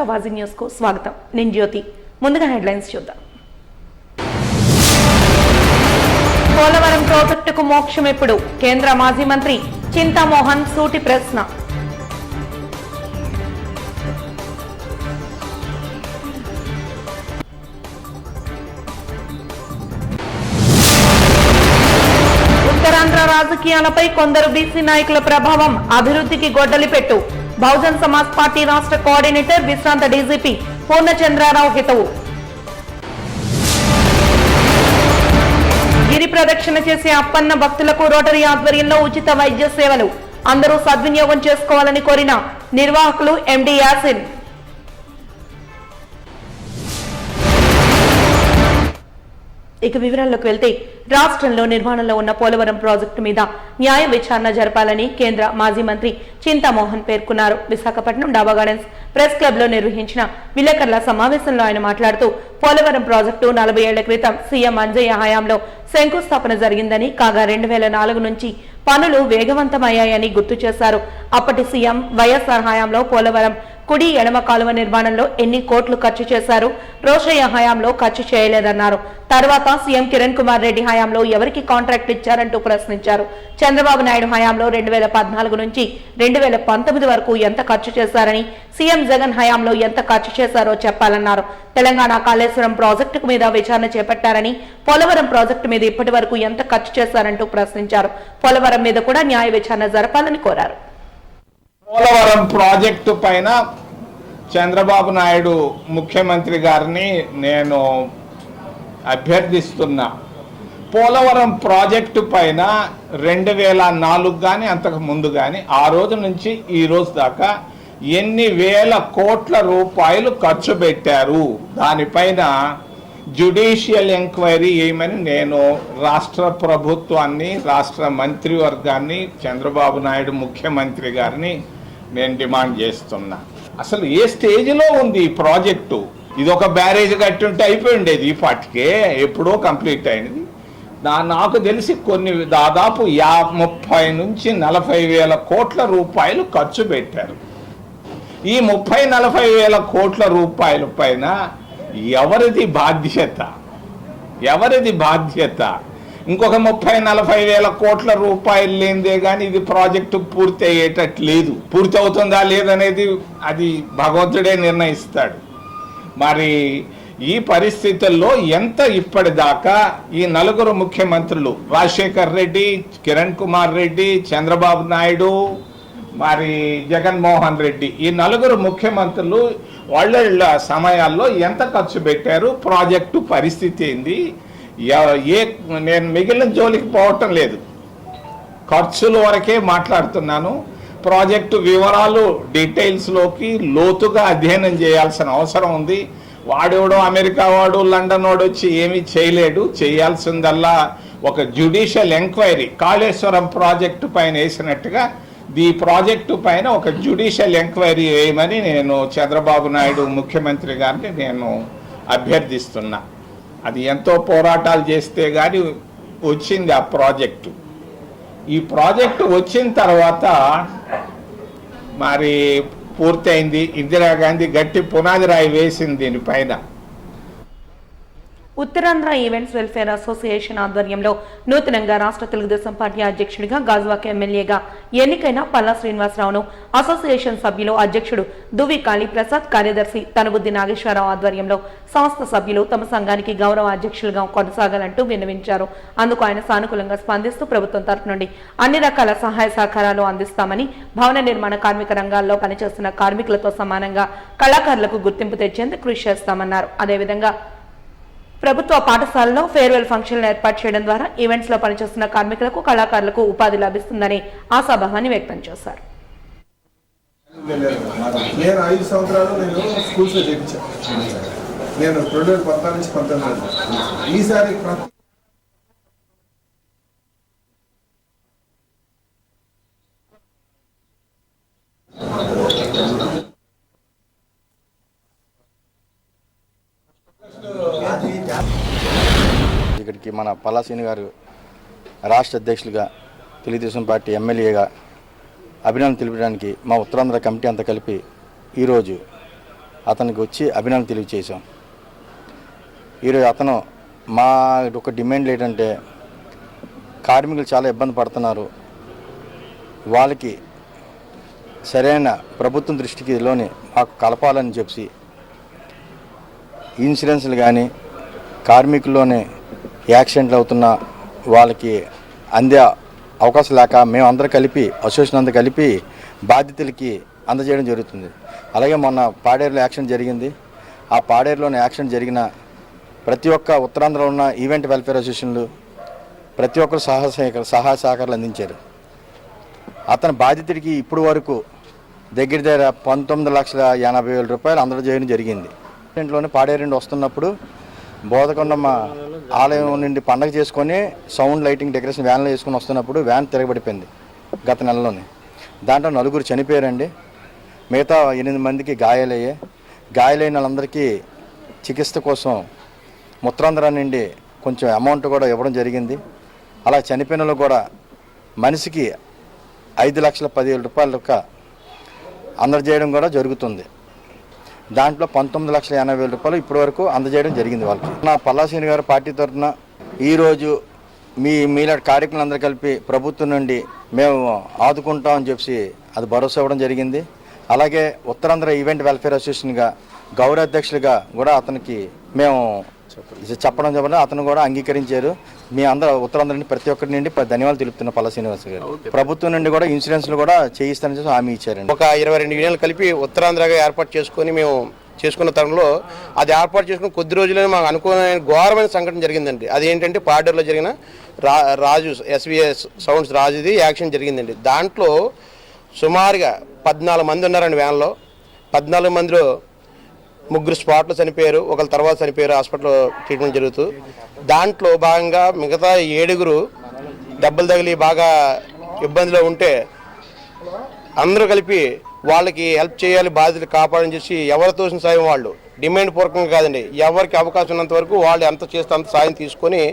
వాజీ news కు స్వాగతం. నేను జ్యోతి. ముందుగా హెడ్లైన్స్ చూద్దాం. పోలవరం ప్రాజెక్టుకు మోక్షం ఎప్పుడు? కేంద్ర మాజీ మంత్రి చింతామోహన్ సూటి ప్రశ్న. ఉత్తరాంధ్ర రాజకీయాలపై కొందరు బీసీ నాయకుల ప్రభావం, అభివృద్ధికి గొడ్డలి పెట్టు. బహుజన్ సమాజ్ పార్టీ రాష్ట్ర కోఆర్డినేటర్ విశ్రాంత డీజీపీ పూర్ణచంద్రరావు హితవు. గిరి ప్రదక్షిణ చేసే అప్పన్న భక్తులకు రోటరీ ఆధ్వర్యంలో ఉచిత వైద్య సేవలు, అందరూ సద్వినియోగం చేసుకోవాలని కోరిన నిర్వాహకులు ఎండి యాసిన్. ఇక వివరాల్లోకి వెళ్తే, రాష్ట్రంలో నిర్మాణంలో ఉన్న పోలవరం ప్రాజెక్టు మీద న్యాయ విచారణ జరపాలని కేంద్ర మాజీ మంత్రి చింతామోహన్ పేర్కొన్నారు. విశాఖపట్నం డాబా గార్డెన్స్ ప్రెస్ క్లబ్ లో నిర్వహించిన విలేకరుల సమావేశంలో ఆయన మాట్లాడుతూ, పోలవరం ప్రాజెక్టు 40 ఏళ్ల క్రితం సీఎం అంజయ్య హయాంలో శంకుస్థాపన జరిగిందని, కాగా 2004 నుంచి పనులు వేగవంతమయ్యాయని గుర్తు చేశారు. అప్పటి సీఎం వైఎస్ఆర్ హయాంలో పోలవరం కుడి ఎడమ కాలువ నిర్మాణంలో ఎన్ని కోట్లు ఖర్చు చేశారు? రోషయ్య హయాంలో ఖర్చు చేయలేదన్నారు. తర్వాత సీఎం కిరణ్ కుమార్ రెడ్డి హయాంలో ఎవరికి కాంట్రాక్ట్ ఇచ్చారంటూ ప్రశ్నించారు. చంద్రబాబు నాయుడు హయాంలో 2014 నుంచి 2019 వరకు ఎంత ఖర్చు చేశారని, సీఎం జగన్ హయాంలో ఎంత ఖర్చు చేశారో చెప్పాలన్నారు. తెలంగాణ కాళేశ్వరం ప్రాజెక్టు మీద విచారణ చేపట్టారని, పోలవరం ప్రాజెక్టు మీద ఇప్పటి వరకు ఎంత ఖర్చు చేశారంటూ ప్రశ్నించారు. పోలవరం మీద కూడా న్యాయ విచారణ జరపాలని కోరారు. పోలవరం ప్రాజెక్టు పైన చంద్రబాబు నాయుడు ముఖ్యమంత్రి గారిని నేను అభ్యర్థిస్తున్నా. పోలవరం ప్రాజెక్టు పైన 2004 కానీ అంతకు ముందు కానీ ఆ రోజు నుంచి ఈ రోజు దాకా ఎన్ని వేల కోట్ల రూపాయలు ఖర్చు పెట్టారు, దానిపైన జ్యుడిషియల్ ఎంక్వైరీ చేయమని నేను రాష్ట్ర ప్రభుత్వాన్ని, రాష్ట్ర మంత్రివర్గాన్ని, చంద్రబాబు నాయుడు ముఖ్యమంత్రి గారిని నేను డిమాండ్ చేస్తున్నా. అసలు ఏ స్టేజ్లో ఉంది ఈ ప్రాజెక్టు? ఇది ఒక బ్యారేజ్ కట్టి ఉంటే అయిపోయి ఉండేది, ఈ పాటికే ఎప్పుడో కంప్లీట్ అయినది. నాకు తెలిసి దాదాపు 30 నుంచి 40 వేల కోట్ల రూపాయలు ఖర్చు పెట్టారు. ఈ 30-40 వేల కోట్ల రూపాయల పైన ఎవరిది బాధ్యత? ఇంకొక 30-40 వేల కోట్ల రూపాయలు లేనిదే కానీ ఇది ప్రాజెక్టు పూర్తి అయ్యేటట్లేదు. పూర్తి అవుతుందా లేదనేది అది భగవంతుడే నిర్ణయిస్తాడు. మరి ఈ పరిస్థితుల్లో ఎంత ఇప్పటిదాకా ఈ 4 ముఖ్యమంత్రులు, రాజశేఖర్ రెడ్డి, కిరణ్ కుమార్ రెడ్డి, చంద్రబాబు నాయుడు, మరి జగన్మోహన్ రెడ్డి, ఈ 4 ముఖ్యమంత్రులు వాళ్ళ సమయాల్లో ఎంత ఖర్చు పెట్టారు, ప్రాజెక్టు పరిస్థితి ఏంది? నేను మిగిలిన జోలికి పోవటం లేదు, ఖర్చుల వరకే మాట్లాడుతున్నాను. ప్రాజెక్టు వివరాలు డీటెయిల్స్లోకి లోతుగా అధ్యయనం చేయాల్సిన అవసరం ఉంది. వాడెవడో అమెరికా వాడు, లండన్ వాడు వచ్చి ఏమీ చేయలేడు. చేయాల్సిందల్లా ఒక జ్యుడిషియల్ ఎంక్వైరీ, కాళేశ్వరం ప్రాజెక్టు పైన వేసినట్టుగా ఈ ప్రాజెక్టు పైన ఒక జ్యుడిషియల్ ఎంక్వైరీ వేయమని నేను చంద్రబాబు నాయుడు ముఖ్యమంత్రి గారిని నేను అభ్యర్థిస్తున్నా. అది ఎంతో పోరాటాలు చేస్తే కానీ వచ్చింది ఆ ప్రాజెక్టు. ఈ ప్రాజెక్టు వచ్చిన తర్వాత మరి పూర్తయింది. ఇందిరాగాంధీ గట్టి పునాది రాయి వేసింది దీనిపైన. ఉత్తరాంధ్ర ఈవెంట్స్ వెల్ఫేర్ అసోసియేషన్ ఆధ్వర్యంలో నూతనంగా రాష్ట్ర తెలుగుదేశం పార్టీ అధ్యక్షుడిగా గాజువాక ఎమ్మెల్యేగా ఎన్నికైన పల్లా శ్రీనివాసరావును అసోసియేషన్ సభ్యులు అధ్యక్షుడు దువి కాళీప్రసాద్, కార్యదర్శి తనుబుద్ది నాగేశ్వరరావు ఆధ్వర్యంలో సంస్థ సభ్యులు తమ సంఘానికి గౌరవ అధ్యక్షులుగా కొనసాగాలంటూ విన్నవించారు. అందుకు ఆయన సానుకూలంగా స్పందిస్తూ ప్రభుత్వం తరఫు నుండి అన్ని రకాల సహాయ సహకారాలు అందిస్తామని, భవన నిర్మాణ కార్మిక రంగాల్లో పనిచేస్తున్న కార్మికులతో సమానంగా కళాకారులకు గుర్తింపు తెచ్చేందుకు కృషి చేస్తామన్నారు. అదేవిధంగా ప్రభుత్వ పాఠశాలలో ఫేర్వెల్ ఫంక్షన్లు ఏర్పాటు చేయడం ద్వారా ఈవెంట్స్ లో పనిచేస్తున్న కార్మికులకు, కళాకారులకు ఉపాధి లభిస్తుందని ఆశాభావాన్ని వ్యక్తం చేశారు. నేను 5 సంవత్సరాలు నేను స్కూల్స్ లో చేయించాను. నేను 2014 నుంచి 19 ఈసారి ఇక్కడికి మన పల్లా శ్రీని గారు రాష్ట్ర అధ్యక్షులుగా, తెలుగుదేశం పార్టీ ఎమ్మెల్యేగా అభినందన తెలిపడానికి మా ఉత్తరాంధ్ర కమిటీ అంతా కలిపి ఈరోజు అతనికి వచ్చి అభినందన తెలియజేశాం. ఈరోజు అతను మా ఒక డిమాండ్ ఏంటంటే కార్మికులు చాలా ఇబ్బంది పడుతున్నారు, వాళ్ళకి సరైన ప్రభుత్వం దృష్టికి లోని మాకు కలపాలని చెప్పి ఇన్సూరెన్స్లు కానీ కార్మికుల్లోనే యాక్సిడెంట్లు అవుతున్న వాళ్ళకి అందే అవకాశం లేక మేము అందరూ కలిపి అసోసియేషన్ అంతా కలిపి బాధితులకి అందజేయడం జరుగుతుంది. అలాగే మొన్న పాడేరులో యాక్సిడెంట్ జరిగింది. ఆ పాడేరులోని యాక్సిడెంట్ జరిగిన ప్రతి ఒక్క ఉత్తరాంధ్రలో ఉన్న ఈవెంట్ వెల్ఫేర్ అసోసియేషన్లు ప్రతి ఒక్కరు సహాయ సహకారాలు అందించారు. అతని బాధితుడికి ఇప్పుడు వరకు దగ్గర 19,80,000 రూపాయలు అందజేయడం జరిగింది. ఇంట్లోనే పాడేరు నుండి వస్తున్నప్పుడు బోధకొండమ్మ ఆలయం నుండి పండగ చేసుకొని సౌండ్ లైటింగ్ డెకరేషన్ వ్యాన్లో వేసుకొని వస్తున్నప్పుడు వ్యాన్ తిరగబడిపోయింది గత నెలలోనే. దాంట్లో 4 చనిపోయారండి. మిగతా 8 మందికి గాయాలయ్యాయి. గాయాలైన వాళ్ళందరికీ చికిత్స కోసం ఉత్తరాంధ్ర నుండి కొంచెం అమౌంట్ కూడా ఇవ్వడం జరిగింది. అలా చనిపోయిన వాళ్ళు కూడా మనిషికి 5,10,000 రూపాయలు అందజేయడం కూడా జరుగుతుంది. దాంట్లో 19,80,000 రూపాయలు ఇప్పటి వరకు అందజేయడం జరిగింది వాళ్ళకి. నా పల్లాసీని గారు పార్టీ తరఫున ఈరోజు మీలాంటి కార్యక్రమాలు అందరూ కలిపి ప్రభుత్వం నుండి మేము ఆదుకుంటామని చెప్పి అది భరోసా ఇవ్వడం జరిగింది. అలాగే ఉత్తరాంధ్ర ఈవెంట్ వెల్ఫేర్ అసోసియేషన్గా గౌరవ అధ్యక్షులుగా కూడా అతనికి మేము చెప్పడం అతను కూడా అంగీకరించారు. మీ అందరూ ఉత్తరాంధ్ర నుండి ప్రతి ఒక్కరి నుండి ధన్యవాదాలు తెలుపుతున్న పల్ల శ్రీనివాస్ గారు. ప్రభుత్వం నుండి కూడా ఇన్సూరెన్స్లు కూడా చేయిస్తానని చెప్పి హామీ ఇచ్చారండి. ఒక 22 యూనియన్లు కలిపి ఉత్తరాంధ్రగా ఏర్పాటు చేసుకొని మేము చేసుకున్న తరుణంలో అది ఏర్పాటు చేసుకుని కొద్ది రోజుల్లోనే మాకు అనుకూలమైన ఘోరమైన సంఘటన జరిగిందండి. అది ఏంటంటే పాడేరులో జరిగిన రాజు ఎస్విఎస్ సౌండ్స్ రాజుది యాక్సిడెంట్ జరిగిందండి. దాంట్లో సుమారుగా 14 మంది ఉన్నారండి వ్యాన్లో. 14 మందిలో 3 స్పాట్లో చనిపోయారు, ఒకళ్ళ తర్వాత చనిపోయారు, హాస్పిటల్లో ట్రీట్మెంట్ జరుగుతూ. దాంట్లో భాగంగా మిగతా 7 దెబ్బలు తగిలి బాగా ఇబ్బందిలో ఉంటే అందరూ కలిపి వాళ్ళకి హెల్ప్ చేయాలి, బాధ్యతలు కాపాడని చేసి ఎవరు తోసిన సాయం వాళ్ళు డిమాండ్ పూర్వకంగా కాదండి, ఎవరికి అవకాశం ఉన్నంత వరకు వాళ్ళు ఎంత చేస్తే అంత సాయం తీసుకొని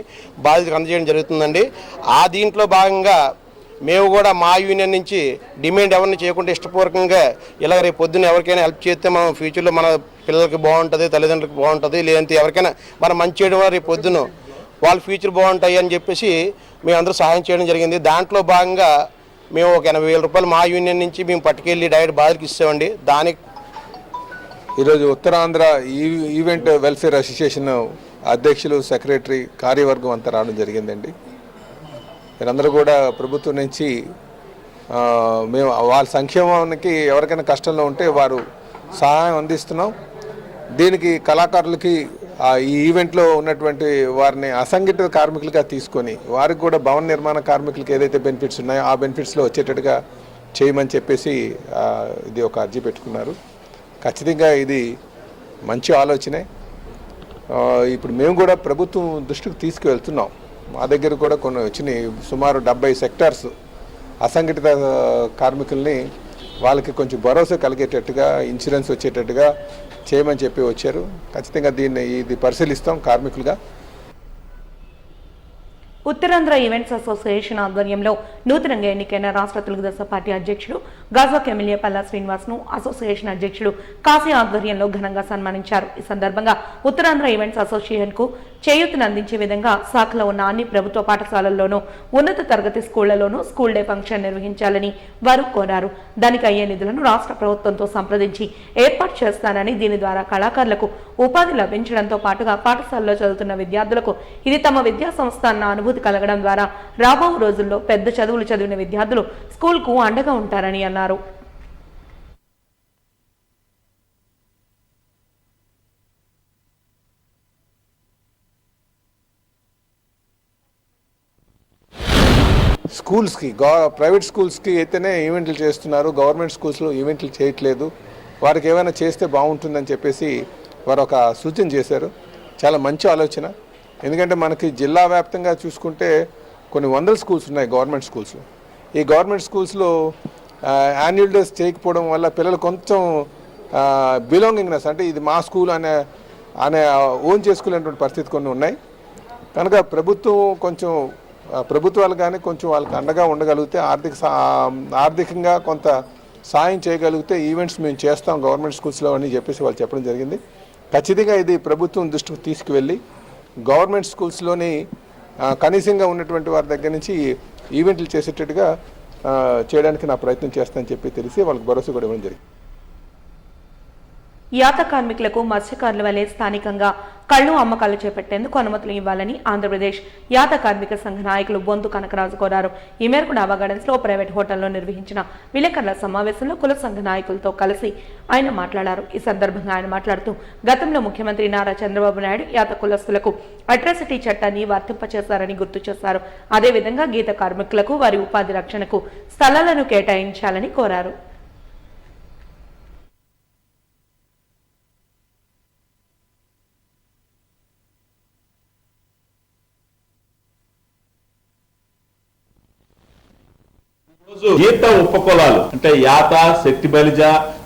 బాధ్యతలు అందజేయడం జరుగుతుందండి. ఆ దీంట్లో భాగంగా మేము కూడా మా యూనియన్ నుంచి డిమాండ్ ఎవరిని చేయకుండా ఇష్టపూర్వకంగా ఇలా రేపు పొద్దున్న ఎవరికైనా హెల్ప్ చేస్తే మనం ఫ్యూచర్లో మన పిల్లలకి బాగుంటుంది, తల్లిదండ్రులకి బాగుంటుంది, లేదంటే ఎవరికైనా మనం మంచి చేయడం వల్ల రేపు పొద్దున్న వాళ్ళ ఫ్యూచర్ బాగుంటాయి అని చెప్పేసి మేమందరూ సహాయం చేయడం జరిగింది. దాంట్లో భాగంగా మేము ఒక 80,000 రూపాయలు మా యూనియన్ నుంచి మేము పట్టుకెళ్ళి డైరెక్ట్ బాధలకు ఇస్తామండి. దానికి ఈరోజు ఉత్తరాంధ్ర ఈవెంట్ వెల్ఫేర్ అసోసియేషన్ అధ్యక్షులు, సెక్రటరీ, కార్యవర్గం అంతా రావడం జరిగిందండి. మీరందరూ కూడా ప్రభుత్వం నుంచి మేము వాళ్ళ సంక్షేమానికి ఎవరికైనా కష్టంలో ఉంటే వారు సహాయం అందిస్తున్నాం. దీనికి కళాకారులకి ఈ ఈవెంట్లో ఉన్నటువంటి వారిని అసంఘటిత కార్మికులుగా తీసుకొని వారికి కూడా భవన నిర్మాణ కార్మికులకి ఏదైతే బెనిఫిట్స్ ఉన్నాయో ఆ బెనిఫిట్స్లో వచ్చేటట్టుగా చేయమని చెప్పేసి ఇది ఒక అర్జీ పెట్టుకున్నారు. ఖచ్చితంగా ఇది మంచి ఆలోచనే. ఇప్పుడు మేము కూడా ప్రభుత్వం దృష్టికి తీసుకువెళ్తున్నాం. మా దగ్గర కూడా కొన్ని వచ్చినాయి. సుమారు 70 సెక్టార్స్ అసంఘటిత కార్మికుల్ని వాళ్ళకి కొంచెం భరోసా కలిగేటట్టుగా ఇన్సూరెన్స్ వచ్చేటట్టుగా చేయమని చెప్పి వచ్చారు. ఖచ్చితంగా ఇది పరిశీలిస్తాం కార్మికులుగా. ఉత్తరాంధ్ర ఈవెంట్స్ అసోసియేషన్ ఆధ్వర్యంలో నూతనంగా ఎన్నికైన రాష్ట్ర తెలుగుదేశం పార్టీ అధ్యక్షుడు గాజువాక ఎమ్మెల్యే పల్లా శ్రీనివాస్ ను అసోసియేషన్ అధ్యక్షుడు కాశీ ఆధ్వర్యంలో ఘనంగా సన్మానించారు. ఈ సందర్భంగా ఉత్తరాంధ్ర ఈవెంట్స్ అసోసియేషన్ కు చేయూతను అందించే విధంగా శాఖలో ఉన్న అన్ని ప్రభుత్వ పాఠశాలల్లోనూ ఉన్నత తరగతి స్కూళ్లలోనూ స్కూల్ డే ఫంక్షన్ నిర్వహించాలని వారు కోరారు. దానికి అయ్యే నిధులను రాష్ట్ర ప్రభుత్వంతో సంప్రదించి ఏర్పాటు చేస్తానని, దీని ద్వారా కళాకారులకు ఉపాధి లభించడంతో పాటుగా పాఠశాలలో చదువుతున్న విద్యార్థులకు ఇది తమ విద్యా సంస్థ అన్న అనుభూతి కలగడం ద్వారా రాబో రోజుల్లో పెద్ద చదువులు చదివిన విద్యార్థులు స్కూల్ కు అండగా ఉంటారని అన్నారు. స్కూల్స్కి ప్రైవేట్ స్కూల్స్కి అయితేనే ఈవెంట్లు చేస్తున్నారు, గవర్నమెంట్ స్కూల్స్లో ఈవెంట్లు చేయట్లేదు. వారికి ఏమైనా చేస్తే బాగుంటుందని చెప్పేసి వారు ఒక సూచన చేశారు. చాలా మంచి ఆలోచన. ఎందుకంటే మనకి జిల్లా వ్యాప్తంగా చూసుకుంటే కొన్ని 100 స్కూల్స్ ఉన్నాయి గవర్నమెంట్ స్కూల్స్. ఈ గవర్నమెంట్ స్కూల్స్లో యాన్యువల్ డేస్ చేయకపోవడం వల్ల పిల్లలు కొంచెం బిలాంగింగ్నెస్, అంటే ఇది మా స్కూల్ అనే ఓన్ చేసుకునేటువంటి పరిస్థితి కొన్ని ఉన్నాయి. కనుక ప్రభుత్వాలు కానీ కొంచెం వాళ్ళకి అండగా ఉండగలిగితే ఆర్థికంగా కొంత సాయం చేయగలిగితే ఈవెంట్స్ మేము చేస్తాం గవర్నమెంట్ స్కూల్స్లో అని చెప్పేసి వాళ్ళు చెప్పడం జరిగింది. ఖచ్చితంగా ఇది ప్రభుత్వం దృష్టికి తీసుకువెళ్ళి గవర్నమెంట్ స్కూల్స్లోని కనీసంగా ఉన్నటువంటి వారి దగ్గర నుంచి ఈవెంట్లు చేసేటట్టుగా చేయడానికి నా ప్రయత్నం చేస్తానని చెప్పి తెలిసి వాళ్ళకి భరోసా కూడా ఇవ్వడం జరిగింది. యాత కార్మికులకు మత్స్యకారుల వలె స్థానికంగా కళ్ళు అమ్మకాలు చేపట్టేందుకు అనుమతులు ఇవ్వాలని ఆంధ్రప్రదేశ్ యాత కార్మిక సంఘ నాయకులు బొంతు కనకరాజు కోరారు. ఈ మేరకు డాబా గార్డెన్స్ లో ప్రైవేట్ హోటల్లో నిర్వహించిన విలేకరుల సమావేశంలో కుల సంఘ నాయకులతో కలిసి ఆయన మాట్లాడారు. ఈ సందర్భంగా ఆయన మాట్లాడుతూ గతంలో ముఖ్యమంత్రి నారా చంద్రబాబు నాయుడు యాత కులస్తులకు అట్రాసిటీ చట్టాన్ని వర్తింపచేశారని గుర్తు చేశారు. అదేవిధంగా గీత కార్మికులకు వారి ఉపాధి రక్షణకు స్థలాలను కేటాయించాలని కోరారు. గీత ఉపకులాలు అంటే యాత, శక్తి బలిజ,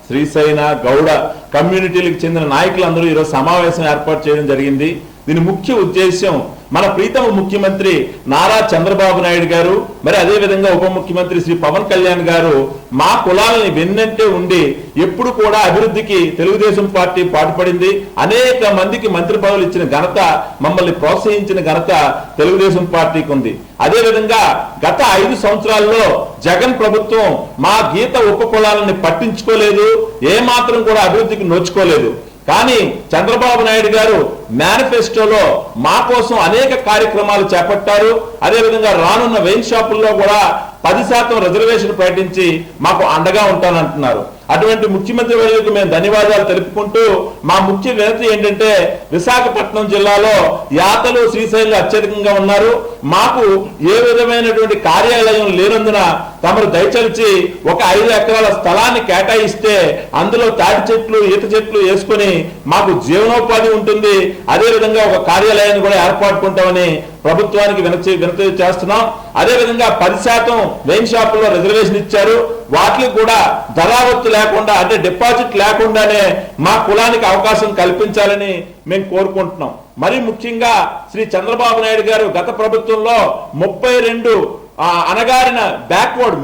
శ్రీశైన, గౌడ కమ్యూనిటీలకు చెందిన నాయకులందరూ ఈరోజు సమావేశం ఏర్పాటు చేయడం జరిగింది. దీని ముఖ్య ఉద్దేశం మన ప్రీతమ ముఖ్యమంత్రి నారా చంద్రబాబు నాయుడు గారు, మరి అదే విధంగా ఉప ముఖ్యమంత్రి శ్రీ పవన్ కళ్యాణ్ గారు మా కులాలని వెన్నంటే ఉండి ఎప్పుడు కూడా అభివృద్ధికి తెలుగుదేశం పార్టీ పాటుపడింది. అనేక మందికి మంత్రి పదవులు ఇచ్చిన ఘనత, మమ్మల్ని ప్రోత్సహించిన ఘనత తెలుగుదేశం పార్టీకి ఉంది. అదే విధంగా గత 5 సంవత్సరాల్లో జగన్ ప్రభుత్వం మా గీత ఉప కులాలని పట్టించుకోలేదు, ఏమాత్రం కూడా అభివృద్ధికి నోచుకోలేదు. కానీ చంద్రబాబు నాయుడు గారు మేనిఫెస్టోలో మా కోసం అనేక కార్యక్రమాలు చేపట్టారు. అదేవిధంగా రానున్న వైన్ షాపుల్లో కూడా 10% రిజర్వేషన్ ప్రకటించి మాకు అండగా ఉంటానంటున్నారు. అటువంటి ముఖ్యమంత్రి వర్యులకు మేము ధన్యవాదాలు తెలుపుకుంటూ మా ముఖ్య వినతి ఏంటంటే విశాఖపట్నం జిల్లాలో యాతలు, శ్రీశైలం అత్యధికంగా ఉన్నారు. మాకు ఏ విధమైనటువంటి కార్యాలయం లేనందున తమరు దయచేసి ఒక 5 ఎకరాల స్థలాన్ని కేటాయిస్తే అందులో తాటి చెట్లు, ఈత చెట్లు వేసుకుని మాకు జీవనోపాధి ఉంటుంది. అదేవిధంగా ఒక కార్యాలయాన్ని కూడా ఏర్పాటుకుంటామని ప్రభుత్వానికి వినతి చేస్తున్నాం. అదేవిధంగా 10% వైన్ షాపుల్లో రిజర్వేషన్ ఇచ్చారు. వాటికి కూడా ధరావత్తు లేకుండా అంటే డిపాజిట్ లేకుండానే మా కులానికి అవకాశం కల్పించాలని మేము కోరుకుంటున్నాం. మరి ముఖ్యంగా శ్రీ చంద్రబాబు నాయుడు గారు గత ప్రభుత్వంలో 32 అనగారిన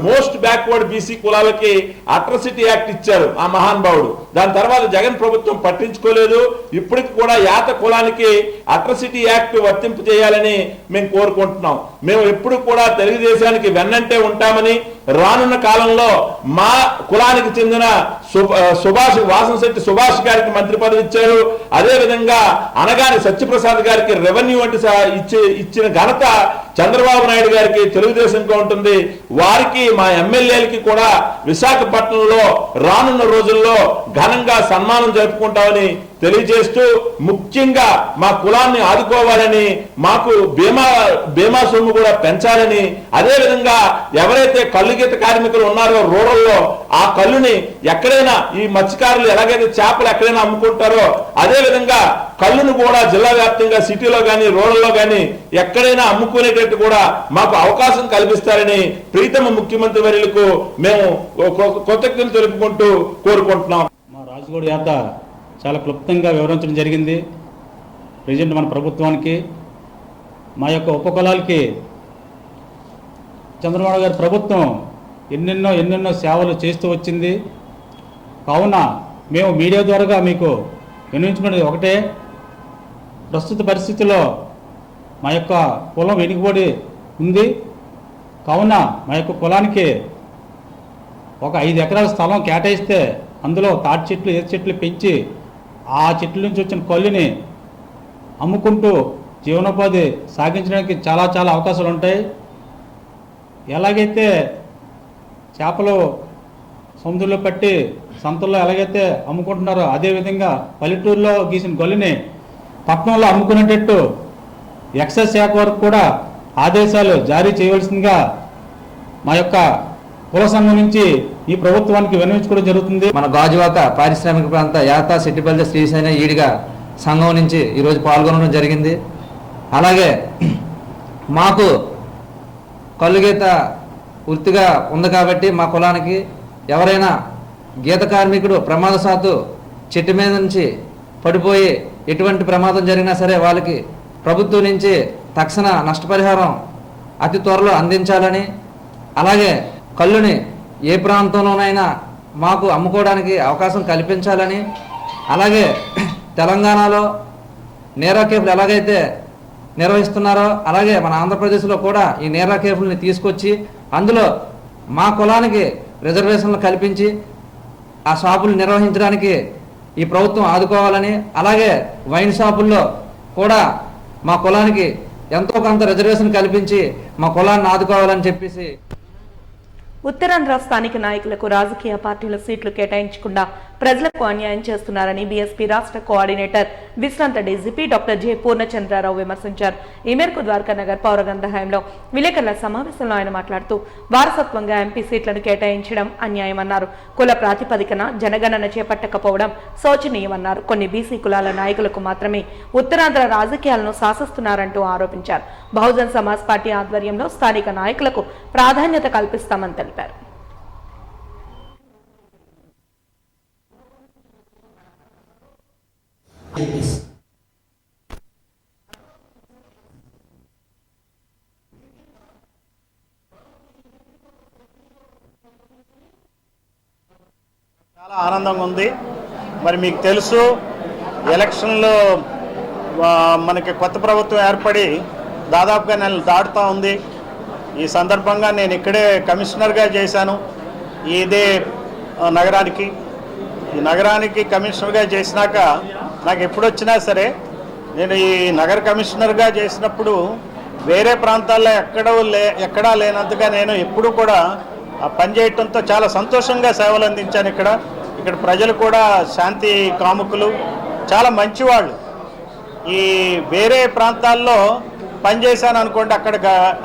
మోస్ట్ బ్యాక్వర్డ్ బీసీ కులాలకి అట్రాసిటీ యాక్ట్ ఇచ్చారు ఆ మహానుభావుడు. దాని తర్వాత జగన్ ప్రభుత్వం పట్టించుకోలేదు. ఇప్పటికి కూడా యాత కులానికి అట్రాసిటీ యాక్ట్ వర్తింపు చేయాలని మేము కోరుకుంటున్నాం. మేము ఎప్పుడు కూడా తెలుగుదేశానికి వెన్నంటే ఉంటామని, రానున్న కాలంలో మా కులానికి చెందిన వాసనశెట్టి సుభాష్ గారికి మంత్రి పదవి ఇచ్చారు. అదే విధంగా అనగాని సత్యప్రసాద్ గారికి రెవెన్యూ వంటి ఇచ్చిన ఘనత చంద్రబాబు నాయుడు గారికి తెలుగుదేశంగా ఉంటుంది. వారికి మా ఎమ్మెల్యేలకి కూడా విశాఖపట్నంలో రానున్న రోజుల్లో ఘనంగా సన్మానం జరుపుకుంటామని తెలియజేస్తూ ముఖ్యంగా మా కులాన్ని ఆదుకోవాలని, మాకు బీమా సొమ్ము కూడా పెంచాలని, అదే విధంగా ఎవరైతే కల్లుగీత కార్మికులు ఉన్నారో రూరల్లో ఆ కళ్ళుని ఎక్కడైనా ఈ మత్స్యకారులు ఎలాగైతే చేపలు ఎక్కడైనా అమ్ముకుంటారో అదే విధంగా కళ్ళును కూడా జిల్లా వ్యాప్తంగా సిటీలో కానీ రూరల్లో కానీ ఎక్కడైనా అమ్ముకునేటట్టు కూడా మాకు అవకాశం కల్పిస్తారని ప్రీతమ ముఖ్యమంత్రి వర్యులకు మేము కృతజ్ఞతలు తెలుపుకుంటూ కోరుకుంటున్నాం. మా రాజగోడ యాత చాలా క్లుప్తంగా వివరించడం జరిగింది. ప్రజెంట్ మన ప్రభుత్వానికి మా యొక్క ఉపకులాలకి చంద్రబాబు గారి ప్రభుత్వం ఎన్నెన్నో సేవలు చేస్తూ వచ్చింది. కావున మేము మీడియా ద్వారా మీకు వినియోగించుకునేది ఒకటే, ప్రస్తుత పరిస్థితుల్లో మా యొక్క కులం వెనుకబడి ఉంది. కావున మా యొక్క కులానికి ఒక 5 ఎకరాల స్థలం కేటాయిస్తే అందులో తాటి చెట్లు, ఈత చెట్లు పెంచి ఆ చెట్ల నుంచి వచ్చిన కళ్ళుని అమ్ముకుంటూ జీవనోపాధి సాగించడానికి చాలా అవకాశాలు ఉంటాయి. ఎలాగైతే చేపలు సముద్రంలో పట్టి సంతల్లో ఎలాగైతే అమ్ముకుంటున్నారో అదేవిధంగా పల్లెటూరులో గీసిన గొల్లుని పట్టణంలో అమ్ముకునేటట్టు ఎక్సైజ్ శాఖ వరకు కూడా ఆదేశాలు జారీ చేయవలసిందిగా మా యొక్క కుల సంఘం నుంచి ఈ ప్రభుత్వానికి విన్నవించుకోవడం జరుగుతుంది. మన గాజువాక పారిశ్రామిక ప్రాంత యాత, సెట్టిపల్లి, శ్రీశైన, ఈడిగా సంఘం నుంచి ఈరోజు పాల్గొనడం జరిగింది. అలాగే మాకు కల్లుగీత వృత్తిగా ఉంది కాబట్టి మా కులానికి ఎవరైనా గీత కార్మికుడు ప్రమాదశాత్తు చెట్టు మీద నుంచి పడిపోయి ఎటువంటి ప్రమాదం జరిగినా సరే వాళ్ళకి ప్రభుత్వం నుంచి తక్షణ నష్టపరిహారం అతి త్వరలో అందించాలని, అలాగే కళ్ళుని ఏ ప్రాంతంలోనైనా మాకు అమ్ముకోవడానికి అవకాశం కల్పించాలని, అలాగే తెలంగాణలో నేరా కేఫ్లు ఎలాగైతే నిర్వహిస్తున్నారో అలాగే మన ఆంధ్రప్రదేశ్లో కూడా ఈ నేరా కేఫ్లని తీసుకొచ్చి అందులో మా కులానికి రిజర్వేషన్లు కల్పించి ఆ షాపులు నిర్వహించడానికి ఈ ప్రభుత్వం ఆదుకోవాలని, అలాగే వైన్ షాపుల్లో కూడా మా కులానికి ఎంతో కొంత రిజర్వేషన్ కల్పించి మా కులాన్ని ఆదుకోవాలని చెప్పేసి ఉత్తరాంధ్ర స్థానిక నాయకులకు రాజకీయ పార్టీల సీట్లు కేటాయించకుండా ప్రజలకు అన్యాయం చేస్తున్నారని బీఎస్పీ రాష్ట్ర కోఆర్డినేటర్ విశ్రాంత డీజీపీ డాక్టర్ జె పూర్ణచంద్రరావు విమర్శించారు. ఈ మేరకు ద్వారకా నగర్ పౌరగ్రంథాలయంలో విలేకరుల సమావేశంలో ఆయన మాట్లాడుతూ వారసత్వంగా ఎంపీ సీట్లను కేటాయించడం అన్యాయమన్నారు. కుల ప్రాతిపదికన జనగణన చేపట్టకపోవడం శోచనీయమన్నారు. కొన్ని బీసీ కులాల నాయకులకు మాత్రమే ఉత్తరాంధ్ర రాజకీయాలను శాసిస్తున్నారంటూ ఆరోపించారు. బహుజన్ సమాజ్ పార్టీ ఆధ్వర్యంలో స్థానిక నాయకులకు ప్రాధాన్యత కల్పిస్తామని తెలిపారు. చాలా ఆనందంగా ఉంది. మరి మీకు తెలుసు, ఎలక్షన్లో మనకి కొత్త ప్రభుత్వం ఏర్పడి దాదాపుగా నెలలు దాటుతూ ఉంది. ఈ సందర్భంగా నేను ఇక్కడే కమిషనర్గా చేశాను. ఇదే నగరానికి ఈ నగరానికి కమిషనర్గా చేసినాక నాకు ఎప్పుడొచ్చినా సరే, నేను ఈ నగర కమిషనర్గా చేసినప్పుడు వేరే ప్రాంతాల్లో ఎక్కడా లేనంతగా నేను ఎప్పుడు కూడా పనిచేయటంతో చాలా సంతోషంగా సేవలు అందించాను. ఇక్కడ ప్రజలు కూడా శాంతి కాముకులు, చాలా మంచివాళ్ళు. ఈ వేరే ప్రాంతాల్లో పనిచేశాను అనుకోండి,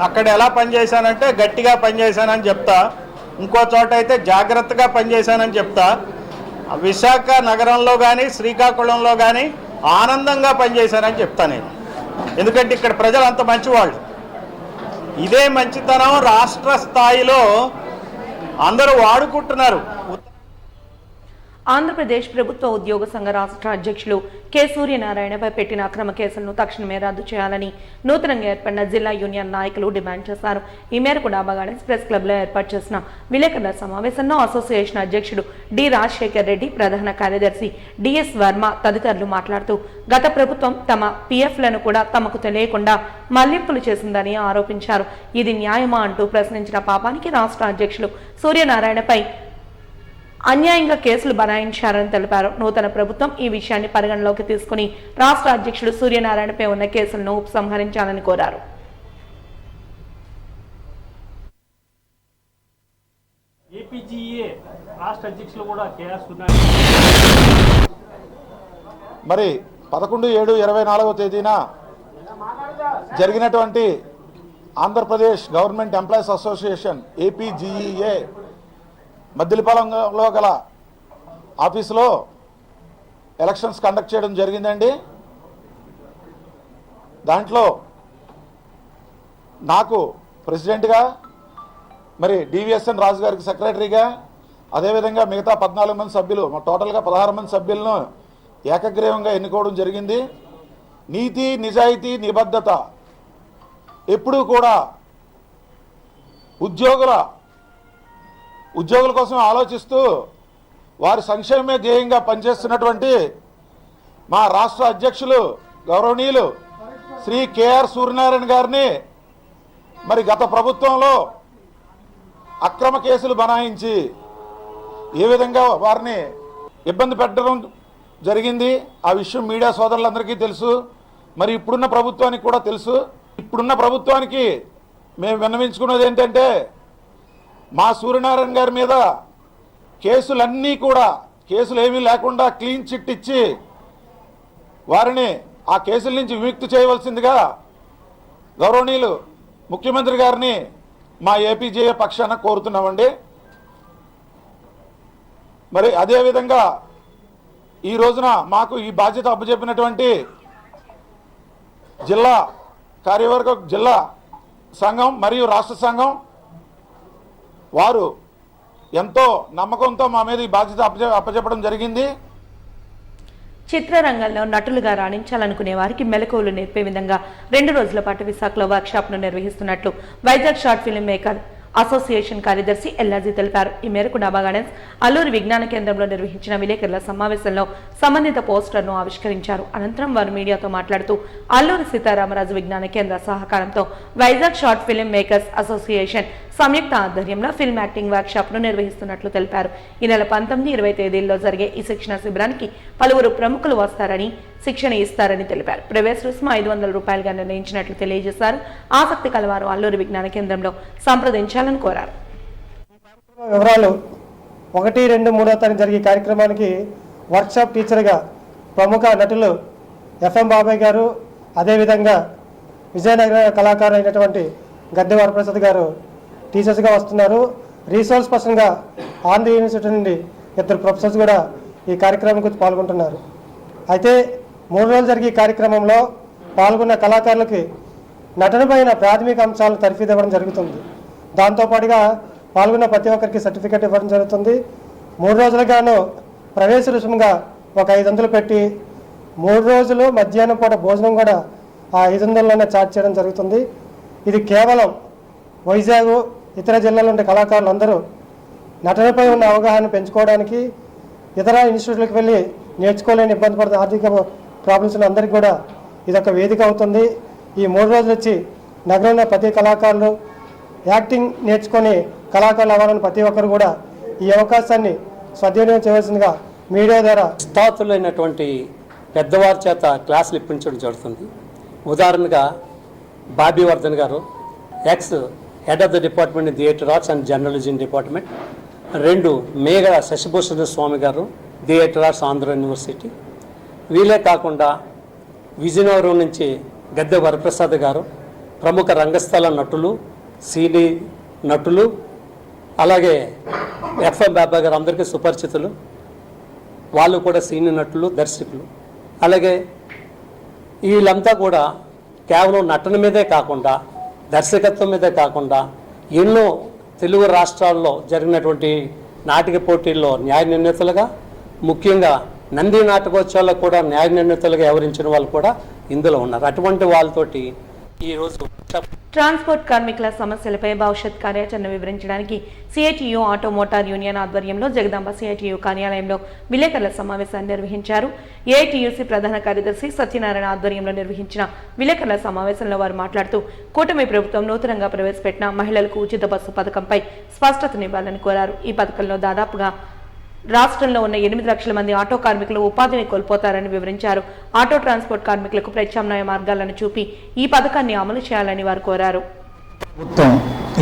అక్కడ ఎలా పనిచేశానంటే గట్టిగా పనిచేశానని చెప్తా, ఇంకో చోట అయితే జాగ్రత్తగా పనిచేశానని చెప్తా. విశాఖ నగరంలో కానీ శ్రీకాకుళంలో కానీ ఆనందంగా పనిచేశానని చెప్తా నేను. ఎందుకంటే ఇక్కడ ప్రజలు అంత మంచివాళ్ళు. ఇదే మంచితనం రాష్ట్ర స్థాయిలో అందరూ వాడుకుంటున్నారు. ఆంధ్రప్రదేశ్ ప్రభుత్వ ఉద్యోగ సంఘ రాష్ట్ర అధ్యక్షులు కె సూర్యనారాయణపై పెట్టిన అక్రమ కేసులను తక్షణమే రద్దు చేయాలని నూతనంగా ఏర్పడిన జిల్లా యూనియన్ నాయకులు డిమాండ్ చేశారు. ఈ మేరకు డాబా గార్డెన్స్ ప్రెస్ క్లబ్లో ఏర్పాటు చేసిన విలేకరుల సమావేశంలో అసోసియేషన్ అధ్యక్షుడు డి రాజశేఖర్ రెడ్డి, ప్రధాన కార్యదర్శి డిఎస్ వర్మ తదితరులు మాట్లాడుతూ గత ప్రభుత్వం తమ పిఎఫ్లను కూడా తమకు తెలియకుండా మళ్లింపులు చేసిందని ఆరోపించారు. ఇది న్యాయమా అంటూ ప్రశ్నించిన పాపానికి రాష్ట్ర అధ్యక్షులు సూర్యనారాయణపై అన్యాయంగా కేసులు బనాయించారని తెలిపారు. నూతన ప్రభుత్వం ఈ విషయాన్ని పరిగణలోకి తీసుకుని రాష్ట్ర అధ్యక్షుడు సూర్యనారాయణపై ఉన్న కేసులను ఉపసంహరించాలని కోరారు. ఏపీజీఏ రాష్ట్ర అధ్యక్షులు కూడా మరి 11/7/24 తేదీన జరిగినటువంటి Andhra Pradesh government employees association APGEA మద్దిలపాలెంలో గల ఆఫీసులో ఎలక్షన్స్ కండక్ట్ చేయడం జరిగిందండి. దాంట్లో నాకు ప్రెసిడెంట్గా, మరి డివిఎస్ఎన్ రాజు గారికి సెక్రటరీగా, అదేవిధంగా మిగతా 14 మంది సభ్యులు, టోటల్గా 16 మంది సభ్యులను ఏకగ్రీవంగా ఎన్నుకోవడం జరిగింది. నీతి, నిజాయితీ, నిబద్ధత ఎప్పుడూ కూడా ఉద్యోగుల కోసం ఆలోచిస్తూ వారి సంక్షేమమే ధ్యేయంగా పనిచేస్తున్నటువంటి మా రాష్ట్ర అధ్యక్షులు గౌరవనీయులు శ్రీ కెఆర్ సూర్యనారాయణ గారిని మరి గత ప్రభుత్వంలో అక్రమ కేసులు బనాయించి ఏ విధంగా వారిని ఇబ్బంది పెట్టడం జరిగింది, ఆ విషయం మీడియా సోదరులందరికీ తెలుసు. మరి ఇప్పుడున్న ప్రభుత్వానికి కూడా తెలుసు. ఇప్పుడున్న ప్రభుత్వానికి మేము విన్నవించుకున్నది ఏంటంటే, మా సూర్యనారాయణ గారి మీద కేసులన్నీ కూడా, కేసులు ఏమీ లేకుండా క్లీన్ చిట్ ఇచ్చి వారిని ఆ కేసుల నుంచి విముక్తి చేయవలసిందిగా గౌరవనీయులు ముఖ్యమంత్రి గారిని మా ఏపీజేఏ పక్షాన కోరుతున్నామండి. మరి అదేవిధంగా ఈ రోజున మాకు ఈ బాధ్యత అప్పచెప్పినటువంటి జిల్లా కార్యవర్గ, జిల్లా సంఘం మరియు రాష్ట్ర సంఘం వారు ఎంతో నమ్మకంతో మా మీద ఈ బాధ్యత అప్పచెప్పడం జరిగింది. చిత్రరంగంలో నటులుగా రాణించాలనుకునే వారికి మెలకువలు నేర్పే విధంగా 2 రోజుల పాటు విశాఖలో వర్క్షాప్ను నిర్వహిస్తున్నట్లు Vizag short film maker association కార్యదర్శి ఎల్లాజీ తెలిపారు. ఈ మేరకు డాబా గార్డెన్స్ అల్లూరి విజ్ఞాన కేంద్రంలో నిర్వహించిన విలేకరుల సమావేశంలో సంబంధిత పోస్టర్ను ఆవిష్కరించారు. అనంతరం వారు మీడియాతో మాట్లాడుతూ అల్లూరి సీతారామరాజు విజ్ఞాన కేంద్ర సహకారంతో Vizag short film makers association సంయుక్త ఆధ్వర్యంలో ఫిల్మ్ యాక్టింగ్ వర్క్ షాప్ ను నిర్వహిస్తున్నట్లు తెలిపారు. ఈ నెల 19, 20 తేదీల్లో జరిగే ఈ శిక్షణ శిబిరానికి పలువురు ప్రముఖులు వస్తారని, శిక్షణ ఇస్తారని తెలిపారు. ప్రవేశ రుసుము 500 రూపాయలుగా నిర్ణయించినట్లు తెలియజేశారు. ఆసక్తి కలవారు అల్లూరి విజ్ఞాన కేంద్రంలో సంప్రదించాలని కోరారు. వివరాలు 1, 2, 3వ తారీఖు జరిగే కార్యక్రమానికి వర్క్షాప్ టీచర్గా ప్రముఖ నటులు ఎఫ్ఎం బాబాయ్ గారు, అదేవిధంగా విజయనగర కళాకారు అయినటువంటి గద్దె వరప్రసాద్ గారు టీచర్స్గా వస్తున్నారు. రీసోర్స్ పర్సన్గా ఆంధ్ర యూనివర్సిటీ నుండి 2 ప్రొఫెసర్స్ కూడా ఈ కార్యక్రమానికి పాల్గొంటున్నారు. అయితే 3 రోజులు జరిగే కార్యక్రమంలో పాల్గొన్న కళాకారులకి నటనపైన ప్రాథమిక అంశాలను తర్ఫీదు ఇవ్వడం జరుగుతుంది. దాంతోపాటుగా పాల్గొన్న ప్రతి ఒక్కరికి సర్టిఫికెట్ ఇవ్వడం జరుగుతుంది. 3 రోజులుగాను ప్రవేశ రుసుముగా ఒక 500 పెట్టి 3 రోజులు మధ్యాహ్నం పూట భోజనం కూడా ఆ 500లోనే ఛార్జ్ చేయడం జరుగుతుంది. ఇది కేవలం వైజాగ్, ఇతర జిల్లాలో ఉండే కళాకారులు అందరూ నటనపై ఉన్న అవగాహన పెంచుకోవడానికి, ఇతర ఇన్స్టిట్యూట్లకు వెళ్ళి నేర్చుకోలేని ఇబ్బంది పడుతున్న ఆర్థిక ప్రాబ్లమ్స్ అందరికీ కూడా ఇదొక వేదిక అవుతుంది. ఈ 3 రోజులు వచ్చి నగరంలో ప్రతి కళాకారులు యాక్టింగ్ నేర్చుకొని కళాకారులు అవ్వాలని ప్రతి ఒక్కరు కూడా ఈ అవకాశాన్ని సద్వినియోగం చేయవలసిందిగా మీడియా ద్వారా స్థాతులైనటువంటి పెద్దవారి చేత క్లాసులు ఇప్పించడం జరుగుతుంది. ఉదాహరణగా బాబీ వర్ధన్ గారు, ex head of the department in theatre arts and journalism department. 2 మేఘ శశిభూషణ స్వామి గారు, థియేటర్ ఆర్ట్స్ ఆంధ్ర యూనివర్సిటీ. వీళ్ళే కాకుండా విజయనగరం నుంచి గద్దె వరప్రసాద్ గారు, ప్రముఖ రంగస్థల నటులు, సినీ నటులు, అలాగే ఎఫ్ఎం బాబా గారు అందరికీ సుపరిచితులు. వాళ్ళు కూడా సినీ నటులు, దర్శకులు. అలాగే వీళ్ళంతా కూడా కేవలం నటన మీదే కాకుండా, దర్శకత్వం మీదే కాకుండా ఎన్నో తెలుగు రాష్ట్రాల్లో జరిగినటువంటి నాటక పోటీల్లో న్యాయ నిర్ణేతలుగా, ముఖ్యంగా నంది నాటకోత్సవాల్లో కూడా న్యాయ నిర్ణేతలుగా వ్యవహరించిన వాళ్ళు కూడా ఇందులో ఉన్నారు. అటువంటి వాళ్ళతోటి ఈరోజు ట్రాన్స్పోర్ట్ కార్మికుల సమస్యలపై భవిష్యత్ కార్యాచరణ వివరించడానికి సిఐటియు ఆటో మోటార్ యూనియన్ ఆధ్వర్యంలో జగదాంబ సిఐటియు కార్యాలయంలో విలేకరుల సమావేశాన్ని నిర్వహించారు. ఏఐటియుసి ప్రధాన కార్యదర్శి సత్యనారాయణ ఆధ్వర్యంలో నిర్వహించిన విలేకరుల సమావేశంలో వారు మాట్లాడుతూ కూటమి ప్రభుత్వం నూతనంగా ప్రవేశపెట్టిన మహిళలకు ఉచిత బస్సు పథకంపై స్పష్టతనివ్వాలని కోరారు. ఈ పథకంలో దాదాపుగా రాష్ట్రంలో ఉన్న 8 లక్షల మంది ఆటో కార్మికులు ఉపాధిని కోల్పోతారని వివరించారు. ఆటో ట్రాన్స్పోర్ట్ కార్మికులకు ప్రత్యామ్నాయ మార్గాలను చూపి ఈ పథకాన్ని అమలు చేయాలని వారు కోరారు. ప్రభుత్వం